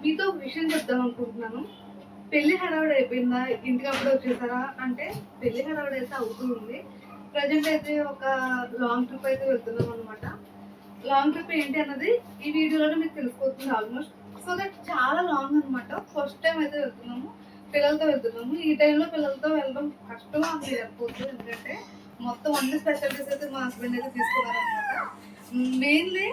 మీతో ఒక విషయం చెప్దాం అనుకుంటున్నాను. పెళ్లి హడావిడి అయిపోయిందా, ఇంటికి అప్పుడే వచ్చేసారా అంటే పెళ్లి హడావిడి అయితే అవుతుంది. ప్రజెంట్ అయితే ఒక లాంగ్ ట్రిప్ అయితే వెళ్తున్నాం అనమాట. లాంగ్ ట్రిప్ ఏంటి అన్నది ఈ వీడియోలో మీకు తెలిసిపోతుంది ఆల్మోస్ట్. సో దట్ చాలా లాంగ్ అనమాట. ఫస్ట్ టైం అయితే వెళ్తున్నాము, పిల్లలతో వెళ్తున్నాము. ఈ టైంలో పిల్లలతో వెళ్ళడం కష్టంగా ఉంది ఎయిర్పోర్ట్, ఎందుకంటే మొత్తం అన్ని స్పెషాలిటీస్ అయితే మా హస్బెండ్ అయితే తీసుకున్నారనమాట. మెయిన్లీ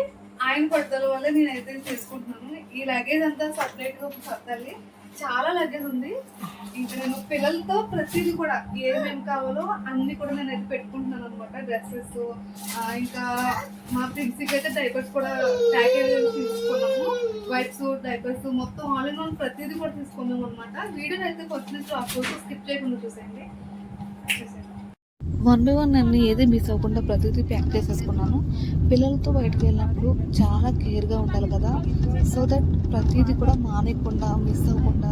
ఆయన పట్టుదల వల్ల నేనైతే తీసుకుంటున్నాను. ఈ లగేజ్ అంతా సపరేట్గా సర్దాలి, చాలా లగేజ్ ఉంది. ఇంకా నేను పిల్లలతో ప్రతిదీ కూడా ఏమేమి కావాలో అన్ని కూడా నేనైతే పెట్టుకుంటున్నాను అనమాట. డ్రెస్సెస్, ఇంకా మా ప్రిన్సీకి అయితే డైపర్స్ కూడా ప్యాకేజ్ తీసుకున్నాము. వైప్స్, డైపర్స్ మొత్తం ఆల్ ఇన్ వన్ ప్రతిదీ కూడా తీసుకున్నాము అనమాట. వీడియోని అయితే ఫస్ట్ నుంచి లాస్ట్ వరకు స్కిప్ చేయకుండా చూసేయండి. వన్ బై వన్ అన్నీ ఏది మిస్ అవ్వకుండా ప్రతిదీ ప్యాక్ చేసేసుకున్నాను. పిల్లలతో బయటకు వెళ్ళినప్పుడు చాలా కేర్గా ఉండాలి కదా, సో దట్ ప్రతిదీ కూడా మానేయకుండా మిస్ అవ్వకుండా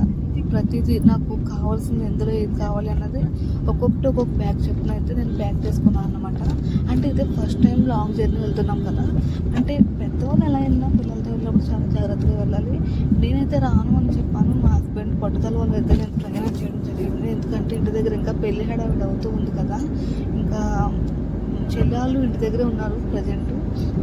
ప్రతిదీ నాకు కావాల్సింది ఎందులో ఏది కావాలి అన్నది ఒక్కొక్కటి ఒక్కొక్క బ్యాగ్ చెప్పిన అయితే నేను ప్యాక్ చేసుకున్నాను అనమాట. అంటే ఇదే ఫస్ట్ టైం లాంగ్ జర్నీ వెళ్తున్నాం కదా, అంటే పెద్దవాళ్ళు ఎలా వెళ్ళినా పిల్లలతో వెళ్ళినప్పుడు చాలా జాగ్రత్తగా వెళ్ళాలి. నేనైతే రాను అని చెప్పాను. మా హస్బెండ్ పట్టుదల వల్ల అయితే నేను ప్రయాణం చేయడం జరిగింది. ఎందుకంటే ఇంటి దగ్గర ఇంకా పెళ్లి హడావిడి అవుతూ ఉంది కదా, ఇంకా చెల్లెళ్ళు ఇంటి దగ్గరే ఉన్నారు ప్రజెంట్.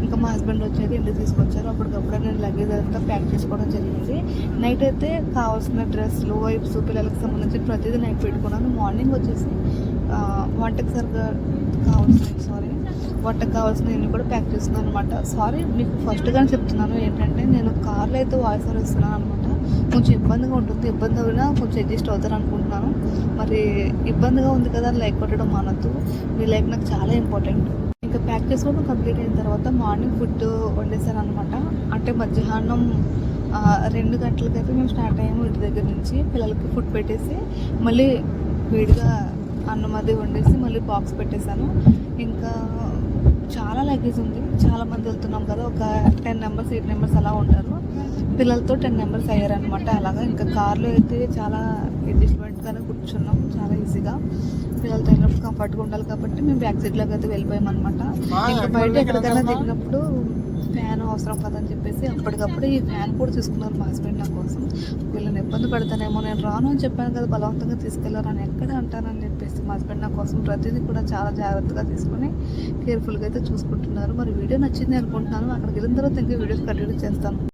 ఇంకా మా హస్బెండ్ వచ్చేది ఇంటికి తీసుకొచ్చారు. అప్పటికప్పుడే నేను లగేజ్ అంతా ప్యాక్ చేసుకోవడం జరిగింది. నైట్ అయితే కావాల్సిన డ్రెస్లు, వైప్స్, పిల్లలకు సంబంధించి ప్రతిదీ నైట్ పెట్టుకున్నాను. మార్నింగ్ వచ్చేసి వంటకు కావాల్సినవి కూడా ప్యాక్ చేస్తున్నాను అనమాట. సారీ, మీకు ఫస్ట్గానే చెప్తున్నాను ఏంటంటే నేను కార్లో అయితే వాయిస్ ఓవర్ ఇస్తున్నాను అనమాట. కొంచెం ఇబ్బందిగా ఉంటుంది, ఇబ్బంది అయినా కొంచెం అడ్జస్ట్ అవుతారు అనుకుంటున్నాను. మరి ఇబ్బందిగా ఉంది కదా లైక్ కొట్టడం మానద్దు, మీ లైక్ నాకు చాలా ఇంపార్టెంట్. ఇంకా ప్యాక్ చేసుకోవడం కంప్లీట్ అయిన తర్వాత మార్నింగ్ ఫుడ్ వండేసాను అనమాట. అంటే మధ్యాహ్నం 2 గంటలకైతే మేము స్టార్ట్ అయ్యాము ఇంటి దగ్గర నుంచి. పిల్లలకి ఫుడ్ పెట్టేసి మళ్ళీ వేడిగా అన్నం అది వండేసి మళ్ళీ బాక్స్ పెట్టేశాను. ఇంకా చాలా లగేజ్ ఉంది, చాలామంది వెళ్తున్నాం కదా, ఒక 10 మెంబర్స్ 8 మెంబర్స్ అలా ఉంటారు. పిల్లలతో 10 మెంబర్స్ అయ్యారనమాట. అలాగా ఇంకా కార్లో అయితే చాలా అడ్జస్ట్మెంట్గానే కూర్చున్నాం, చాలా ఈజీగా. పిల్లలతో వెళ్ళినప్పుడు కంఫర్ట్గా ఉండాలి కాబట్టి మేము బ్యాక్ సీట్లోకి అయితే వెళ్ళిపోయామన్నమాట. ఇంకా బయట ఎక్కడికైనా దిగినప్పుడు ఫ్యాన్ అవసరం కదని చెప్పేసి అప్పటికప్పుడు ఈ ఫ్యాన్ కూడా తీసుకున్నారు మా హస్బెండ్ నా కోసం. వీళ్ళని ఇబ్బంది పెడతానేమో, నేను రాను అని చెప్పాను కదా, బలవంతంగా తీసుకెళ్లారని ఎక్కడ అంటారని చెప్పేసి మా హస్బెండ్ నా కోసం ప్రతిదీ కూడా చాలా జాగ్రత్తగా తీసుకొని కేర్ఫుల్గా అయితే చూసుకుంటున్నారు. మరి వీడియో నచ్చింది అనుకుంటున్నాను. అక్కడికి వెళ్ళిన తర్వాత ఇంకా వీడియోస్ కంటిన్యూ చేస్తాను.